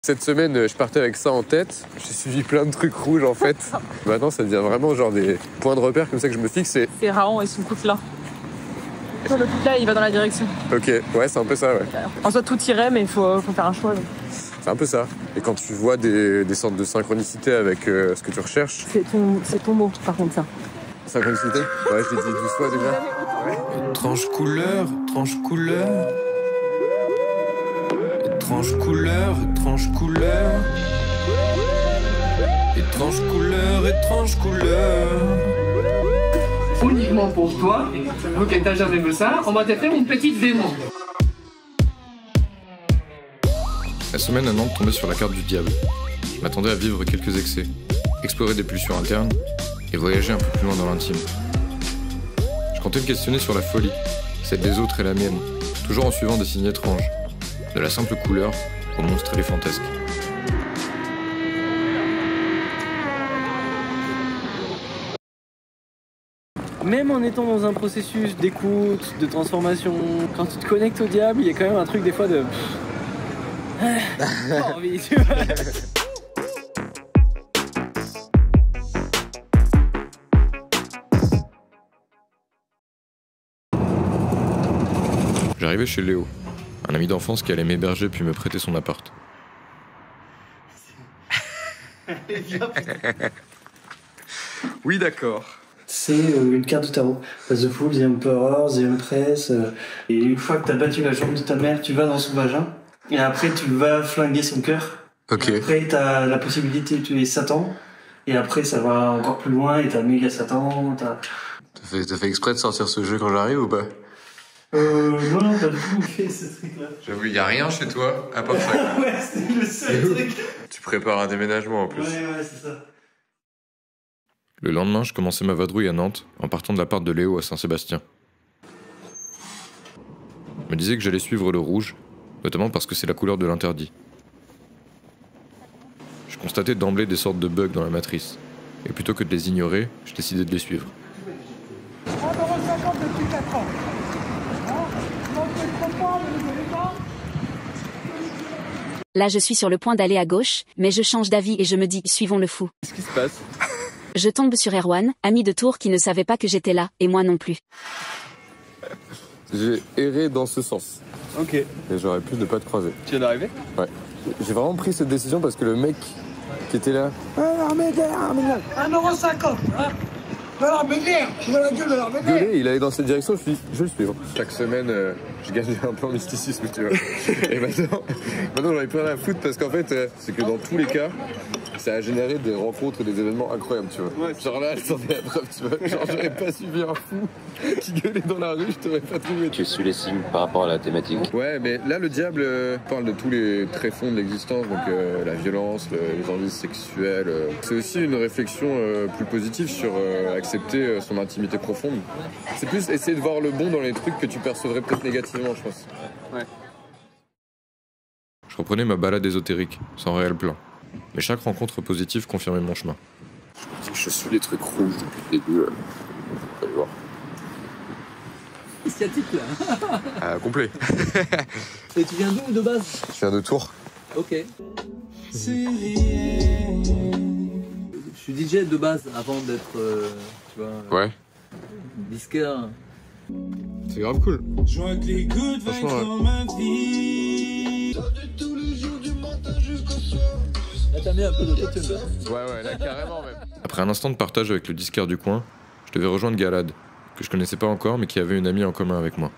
Cette semaine, je partais avec ça en tête. J'ai suivi plein de trucs rouges en fait. Maintenant, ça devient vraiment genre des points de repère comme ça que je me fixe. C'est Raon et son coup de là. Le coup de là, il va dans la direction. Ok, ouais, c'est un peu ça, ouais. En soi, tout irait, mais il faut faire un choix. Donc. C'est un peu ça. Et quand tu vois des sortes de synchronicité avec ce que tu recherches... C'est ton mot, par contre, ça. Synchronicité? Ouais, je l'ai dit 12 fois déjà. Ouais. Étrange couleur, étrange couleur. Étrange couleur, étrange couleur. Étrange couleur, étrange couleur. Uniquement pour toi, vu que t'as jamais vu ça, on va te faire une petite démo. La semaine à Nantes tombait sur la carte du diable. Je m'attendais à vivre quelques excès, explorer des pulsions internes et voyager un peu plus loin dans l'intime. Je comptais me questionner sur la folie, celle des autres et la mienne, toujours en suivant des signes étranges, de la simple couleur au monstre éléphantesque. Même en étant dans un processus d'écoute, de transformation, quand tu te connectes au diable, il y a quand même un truc des fois de... pas envie, tu vois. J'arrivais chez Léo, un ami d'enfance qui allait m'héberger puis me prêter son appart. Oui, d'accord. C'est une carte de tarot. The Fool, The Emperor, The Empress. Et une fois que t'as battu la jambe de ta mère, tu vas dans son vagin. Et après, tu vas flinguer son cœur. Ok. Et après, t'as la possibilité de tuer Satan. Et après, ça va encore plus loin. Et t'as méga Satan. T'as fait exprès de sortir ce jeu quand j'arrive ou pas? Non, pas du tout fait ce truc-là. J'avoue, y a rien chez toi à part ça. Ouais, c'est le seul truc. Tu prépares un déménagement en plus. Ouais, c'est ça. Le lendemain, je commençais ma vadrouille à Nantes en partant de l'appart de Léo à Saint-Sébastien. Je me disais que j'allais suivre le rouge, notamment parce que c'est la couleur de l'interdit. Je constatais d'emblée des sortes de bugs dans la matrice, et plutôt que de les ignorer, je décidais de les suivre. 1,50 € depuis 4 ans. Là, je suis sur le point d'aller à gauche, mais je change d'avis et je me dis, suivons le fou. Qu'est-ce qui se passe? Je tombe sur Erwan, ami de Tours qui ne savait pas que j'étais là, et moi non plus. J'ai erré dans ce sens. Ok. Et j'aurais pu ne pas te croiser. Tu viens d'arriver? Ouais. J'ai vraiment pris cette décision parce que le mec qui était là... Armédère 1,50 €, hein. Alors, mais merde, tu vois la gueule de l'armédère. Gueulé, il allait dans cette direction, je me suis dit, je vais le suivre. Chaque semaine, je gagne un peu en mysticisme, tu vois. Et maintenant j'en ai plus rien à foutre parce qu'en fait, c'est que dans tous les cas, ça a généré des rencontres et des événements incroyables, tu vois. Ouais. Genre là, j'en ai la preuve, tu vois. Genre, j'aurais pas suivi un fou qui gueulait dans la rue, je t'aurais pas trouvé. Tu suis les signes par rapport à la thématique. Ouais, mais là, le diable parle de tous les tréfonds de l'existence, donc la violence, les envies sexuelles. C'est aussi une réflexion plus positive sur accepter son intimité profonde. C'est plus essayer de voir le bon dans les trucs que tu percevrais peut-être négativement, je pense. Ouais. Je reprenais ma balade ésotérique, sans réel plan. Mais chaque rencontre positive confirmait mon chemin. Je suis les trucs rouges depuis le début. Allez voir. Sciatique là. Complet. Et tu viens d'où de base? Je viens de Tours. Ok. Je suis DJ de base avant d'être, tu vois, Ouais. disquaire. C'est grave cool. Franchement, Là t'as mis un peu d'autotune. Ouais, là carrément même. après un instant de partage avec le disquaire du coin, je devais rejoindre Galad, que je connaissais pas encore mais qui avait une amie en commun avec moi.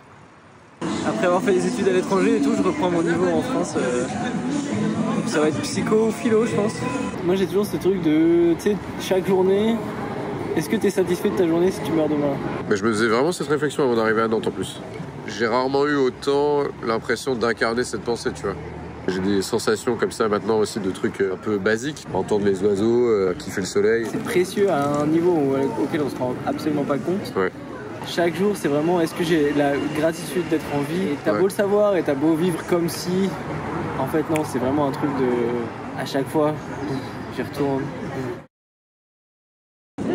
Après avoir fait des études à l'étranger et tout, je reprends mon niveau en France. Ça va être psycho ou philo, je pense. Moi j'ai toujours ce truc de, tu sais, chaque journée, est-ce que t'es satisfait de ta journée si tu meurs demain? Mais je me faisais vraiment cette réflexion avant d'arriver à Nantes en plus. J'ai rarement eu autant l'impression d'incarner cette pensée, tu vois. J'ai des sensations comme ça maintenant aussi de trucs un peu basiques. Entendre les oiseaux, kiffer le soleil. C'est précieux à un niveau auquel on se rend absolument pas compte. Ouais. Chaque jour, c'est vraiment, est-ce que j'ai la gratitude d'être en vie? Et t'as beau le savoir et t'as beau vivre comme si... En fait, non, c'est vraiment un truc de... À chaque fois, j'y retourne.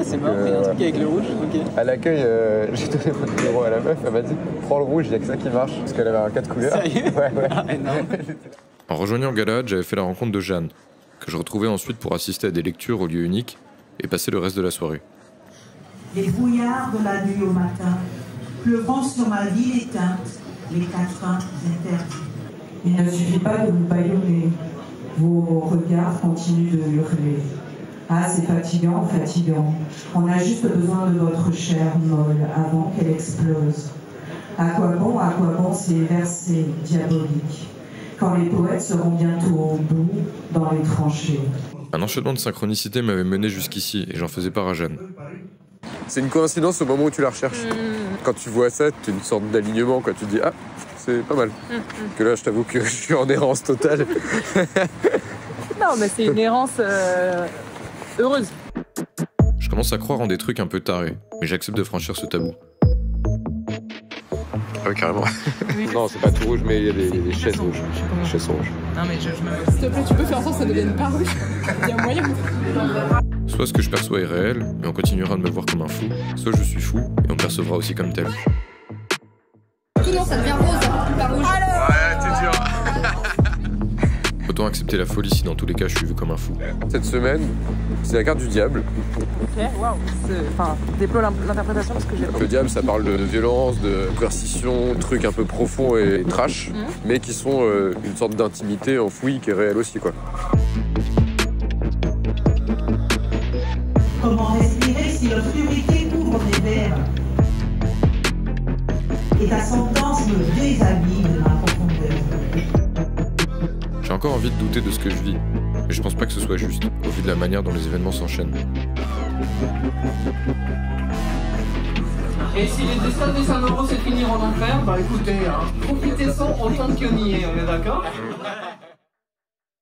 C'est marrant, il y a un truc avec le rouge, ok. À l'accueil, j'ai donné mon numéro à la meuf, elle m'a dit prends le rouge, il n'y a que ça qui marche. Parce qu'elle avait un cas de couleur. Sérieux? Ouais. Ah, énorme. En rejoignant Galahad, j'avais fait la rencontre de Jeanne, que je retrouvais ensuite pour assister à des lectures au lieu unique et passer le reste de la soirée. Les brouillards de la nuit au matin, pleurant sur ma ville éteinte, les quatrains interdits. Il ne suffit pas de vous bâillonner, vos regards continuent de hurler. Ah, c'est fatigant, fatigant. On a juste besoin de votre chair molle avant qu'elle explose. À quoi bon ces versets diaboliques, quand les poètes seront bientôt au bout, dans les tranchées. Un enchaînement de synchronicité m'avait mené jusqu'ici et j'en faisais part à Jeanne. C'est une coïncidence au moment où tu la recherches. Quand tu vois ça, tu as une sorte d'alignement, quoi. Tu te dis, ah, c'est pas mal. Que là, je t'avoue que je suis en errance totale. Non, mais c'est une errance heureuse. Je commence à croire en des trucs un peu tarés, mais j'accepte de franchir ce tabou. Ah oui, carrément. Oui. Non, c'est pas tout rouge, mais il y a des chaises rouges. Des chaises rouges. Non, mais je me... S'il te plaît, tu peux faire en sorte que ça devienne pas rouge. Il y a moyen. Soit ce que je perçois est réel, mais on continuera de me voir comme un fou, soit je suis fou et on me percevra aussi comme tel. Non, ça devient rose, pas rouge. Ouais, t'es dur. Autant accepter la folie si dans tous les cas je suis vu comme un fou. Cette semaine, c'est la carte du diable. Ok, waouh. Enfin, déploie l'interprétation parce que j'ai... Le diable, ça parle de violence, de coercition, de trucs un peu profonds et trash, mais qui sont une sorte d'intimité enfouie qui est réelle aussi, quoi. Comment respirer si l'obscurité couvre mes verres? Et ta sentence me déshabille de ma profondeur. J'ai encore envie de douter de ce que je vis, mais je pense pas que ce soit juste, au vu de la manière dont les événements s'enchaînent. Et si les destins des Saint-Laurent c'est finir en enfer, bah écoutez, profitez-en autant qu'on y est, on est d'accord?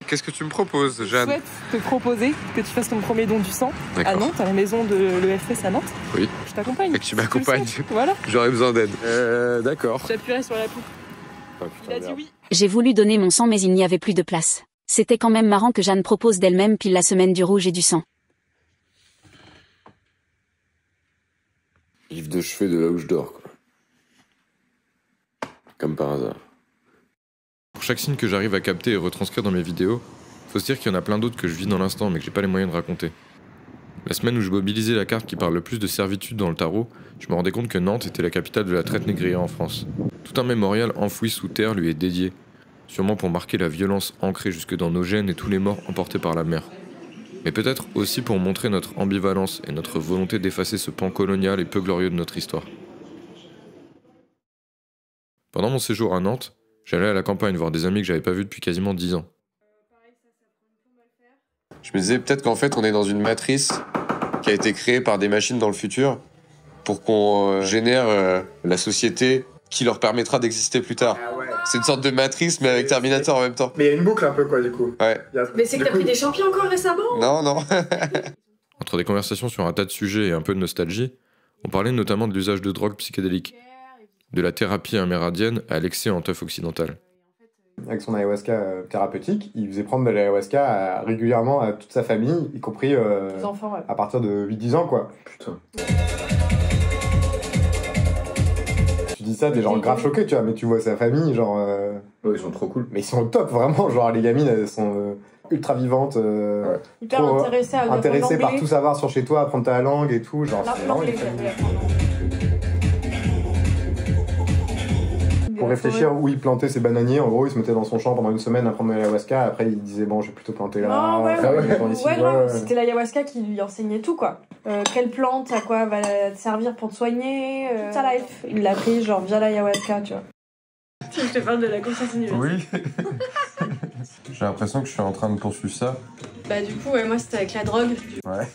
Qu'est-ce que tu me proposes, Jeanne? Je souhaite te proposer que tu fasses ton premier don du sang à D'accord. Nantes, à la maison de l'EFS à Nantes. Oui. Je t'accompagne. Et que tu m'accompagnes. Voilà. J'aurais besoin d'aide. D'accord. J'appuierai sur la poupe. Oh, Il a dit oui. J'ai voulu donner mon sang mais il n'y avait plus de place. C'était quand même marrant que Jeanne propose d'elle-même pile la semaine du rouge et du sang. Gifle de cheveux de là où je dors, quoi. Comme par hasard. Pour chaque signe que j'arrive à capter et retranscrire dans mes vidéos, faut se dire qu'il y en a plein d'autres que je vis dans l'instant mais que j'ai pas les moyens de raconter. La semaine où je mobilisais la carte qui parle le plus de servitude dans le tarot, je me rendais compte que Nantes était la capitale de la traite négrière en France. Tout un mémorial enfoui sous terre lui est dédié, sûrement pour marquer la violence ancrée jusque dans nos gènes et tous les morts emportés par la mer. Mais peut-être aussi pour montrer notre ambivalence et notre volonté d'effacer ce pan colonial et peu glorieux de notre histoire. Pendant mon séjour à Nantes, j'allais à la campagne voir des amis que j'avais pas vus depuis quasiment 10 ans. Je me disais peut-être qu'en fait on est dans une matrice qui a été créée par des machines dans le futur pour qu'on génère la société qui leur permettra d'exister plus tard. Ah ouais. C'est une sorte de matrice mais avec Terminator en même temps. Mais il y a une boucle un peu quoi du coup. Ouais. Mais c'est que t'as pris des champions encore récemment? Non, non. Entre des conversations sur un tas de sujets et un peu de nostalgie, on parlait notamment de l'usage de drogues psychédéliques, de la thérapie amérindienne à l'excès en teuf occidental. Avec son ayahuasca thérapeutique, il faisait prendre de l'ayahuasca régulièrement à toute sa famille, y compris Les enfants, ouais. à partir de 8-10 ans quoi. Putain. Tu dis ça, t'es genre grave choqué, tu vois, mais tu vois sa famille, genre... Ouais, ils sont trop cool. Mais ils sont au top, vraiment, genre les gamines, elles sont ultra vivantes, Hyper intéressées à intéressées par l'anglais. tout savoir sur chez toi, apprendre ta langue et tout, genre c'est vraiment... L'anglais, Pour réfléchir où il plantait ses bananiers, en gros, il se mettait dans son champ pendant une semaine à prendre de l'ayahuasca, après il disait bon, je vais plutôt planter là. Ah ouais, après, ouais, prendre ici, non, c'était l'ayahuasca qui lui enseignait tout quoi. Quelle plante, à quoi va te servir pour te soigner, ta life. Il l'a pris genre via l'ayahuasca, tu vois. Je te parle de la conscience universelle. Oui. J'ai l'impression que je suis en train de poursuivre ça. Bah du coup, ouais, moi c'était avec la drogue. Ouais.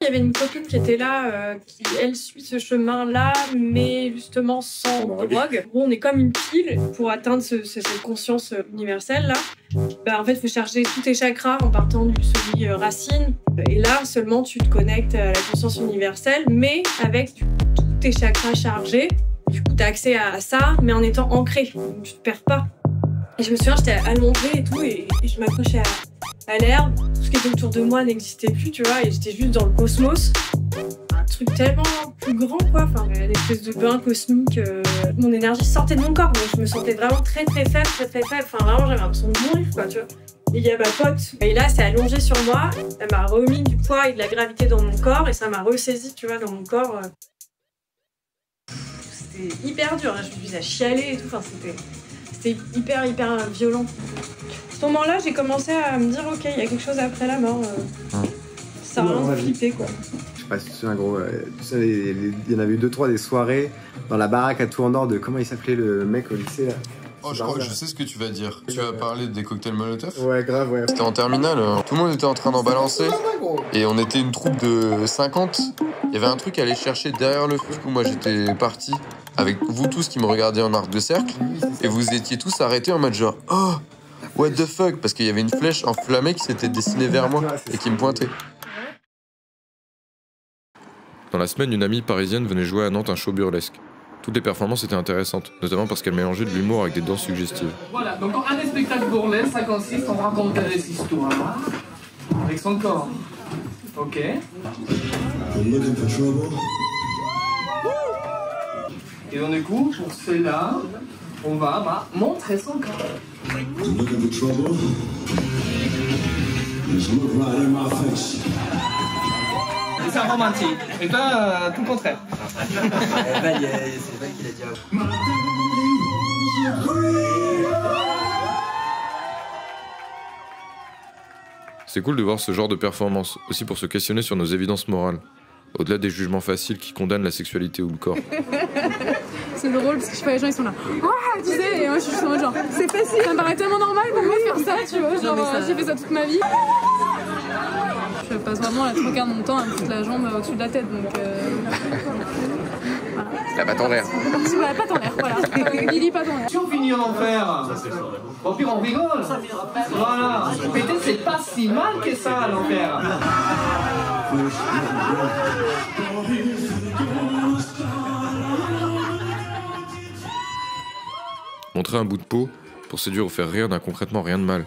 Il y avait une copine qui était là, qui elle suit ce chemin-là, mais justement sans drogue. Bon, on est comme une pile pour atteindre cette conscience universelle là. Bah en fait, il faut charger tous tes chakras en partant du celui racine. Et là seulement tu te connectes à la conscience universelle, mais avec tous tes chakras chargés. Du coup, t'as accès à ça, mais en étant ancré. Donc tu te perds pas. Et je me souviens, j'étais allongée et tout, et je m'accrochais à l'herbe. Tout ce qui était autour de moi n'existait plus, tu vois, et j'étais juste dans le cosmos. un truc tellement plus grand, quoi. Enfin, une espèce de bain cosmique. Mon énergie sortait de mon corps, donc je me sentais vraiment très faible. Enfin, vraiment, j'avais l'impression de mourir, quoi, tu vois. Et il y a ma pote, et là, c'est allongé sur moi. Elle m'a remis du poids et de la gravité dans mon corps, et ça m'a ressaisi, tu vois, dans mon corps. C'était hyper dur, je me suis à chialer et tout. Enfin, c'était hyper violent. À ce moment-là, j'ai commencé à me dire, ok, il y a quelque chose après la mort. Ça a rien de flipper, quoi. Je sais pas si tu te souviens, gros, tu sais, il y en avait eu 2-3 des soirées dans la baraque à Tours Nord de comment il s'appelait le mec au lycée là. Oh, je sais ce que tu vas dire. Tu vas parler des cocktails Molotov? Ouais, grave, ouais. C'était en terminale, tout le monde était en train d'en balancer. Et on était une troupe de 50. Il y avait un truc à aller chercher derrière le feu. Du coup, moi, j'étais parti avec vous tous qui me regardiez en arc de cercle. Et vous étiez tous arrêtés en mode genre, oh, what the fuck? Parce qu'il y avait une flèche enflammée qui s'était dessinée vers moi et qui me pointait. Dans la semaine, une amie parisienne venait jouer à Nantes un show burlesque. Toutes les performances étaient intéressantes, notamment parce qu'elle mélangeait de l'humour avec des danses suggestives. Voilà, donc un des spectacles burlesques, ça consiste en raconter des histoires avec son corps. Ok. Et donc du coup, pour cela, on va montrer son corps. C'est un romantique. Et toi, tout le contraire. C'est Val qui l'a dit. C'est cool de voir ce genre de performance, aussi pour se questionner sur nos évidences morales, au-delà des jugements faciles qui condamnent la sexualité ou le corps. C'est drôle parce que je sais pas, les gens ils sont là. Ouah, tu sais, et moi je suis juste en mode genre, c'est facile, ça me paraît tellement normal pour moi de faire ça, tu vois. Genre, j'ai fait ça toute ma vie. Je passe vraiment la 3 quarts de mon temps à me foutre la jambe au-dessus de la tête, donc. Voilà. La patte en l'air. La patte en l'air, voilà. Billy, patte en l'air. Si on finit en enfer, au pire on rigole. Voilà. Peut-être c'est pas si mal que ça à l'enfer. Montrer un bout de peau pour séduire ou faire rire n'a concrètement rien de mal,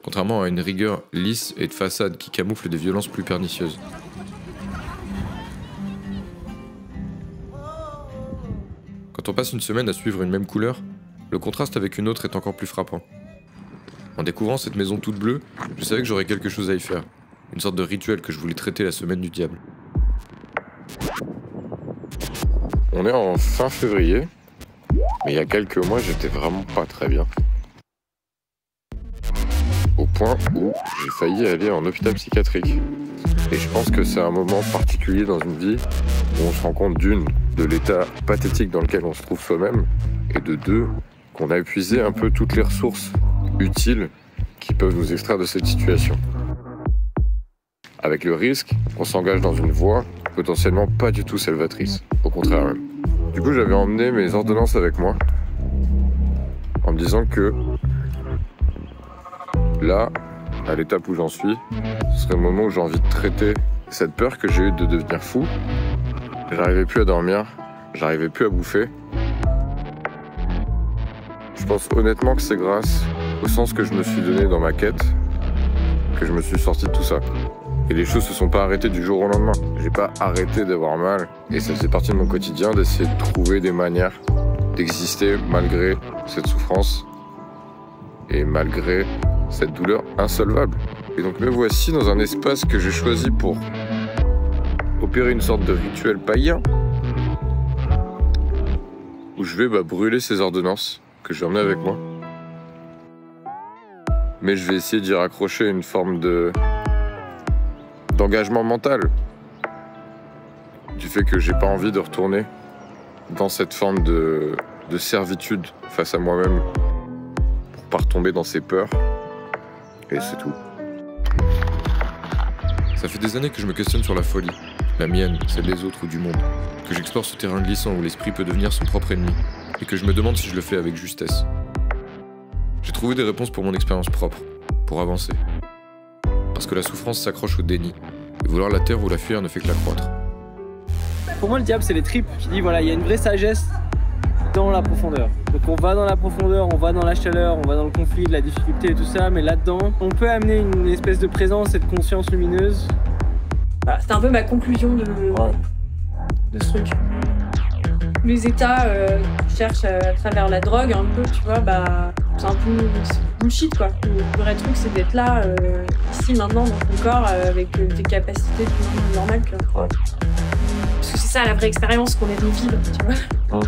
contrairement à une rigueur lisse et de façade qui camoufle des violences plus pernicieuses. Quand on passe une semaine à suivre une même couleur, le contraste avec une autre est encore plus frappant. En découvrant cette maison toute bleue, je savais que j'aurais quelque chose à y faire, une sorte de rituel que je voulais traiter la semaine du diable. On est en fin février, mais il y a quelques mois, j'étais vraiment pas très bien. Au point où j'ai failli aller en hôpital psychiatrique. Et je pense que c'est un moment particulier dans une vie où on se rend compte d'une, de l'état pathétique dans lequel on se trouve soi-même, et de deux, qu'on a épuisé un peu toutes les ressources utiles qui peuvent nous extraire de cette situation. Avec le risque qu'on s'engage dans une voie potentiellement pas du tout salvatrice, au contraire même. Du coup, j'avais emmené mes ordonnances avec moi, en me disant que là, à l'étape où j'en suis, ce serait le moment où j'ai envie de traiter cette peur que j'ai eue de devenir fou. J'arrivais plus à dormir, j'arrivais plus à bouffer. Je pense honnêtement que c'est grâce au sens que je me suis donné dans ma quête que je me suis sorti de tout ça. Et les choses se sont pas arrêtées du jour au lendemain. J'ai pas arrêté d'avoir mal. Et ça faisait partie de mon quotidien d'essayer de trouver des manières d'exister malgré cette souffrance et malgré cette douleur insolvable. Et donc me voici dans un espace que j'ai choisi pour opérer une sorte de rituel païen où je vais brûler ces ordonnances que j'ai emmenées avec moi. Mais je vais essayer d'y raccrocher une forme d'engagement mental, du fait que j'ai pas envie de retourner dans cette forme de servitude face à moi-même pour pas retomber dans ces peurs, et c'est tout. Ça fait des années que je me questionne sur la folie, la mienne, celle des autres ou du monde, que j'explore ce terrain glissant où l'esprit peut devenir son propre ennemi, et que je me demande si je le fais avec justesse. J'ai trouvé des réponses pour mon expérience propre, pour avancer. Parce que la souffrance s'accroche au déni, et vouloir la taire ou la fuir ne fait que l'accroître. Pour moi, le diable, c'est les tripes qui dit voilà, il y a une vraie sagesse dans la profondeur. Donc on va dans la profondeur, on va dans la chaleur, on va dans le conflit, la difficulté et tout ça, mais là-dedans, on peut amener une espèce de présence et de conscience lumineuse. Voilà, c'était un peu ma conclusion de ce truc. Les États cherchent à travers la drogue un peu, tu vois, bah c'est un peu bullshit quoi. Le vrai truc c'est d'être là, ici, maintenant, dans ton corps, avec tes capacités du monde normal, tu vois. Ouais. Parce que c'est ça la vraie expérience qu'on est venu vivre, tu vois.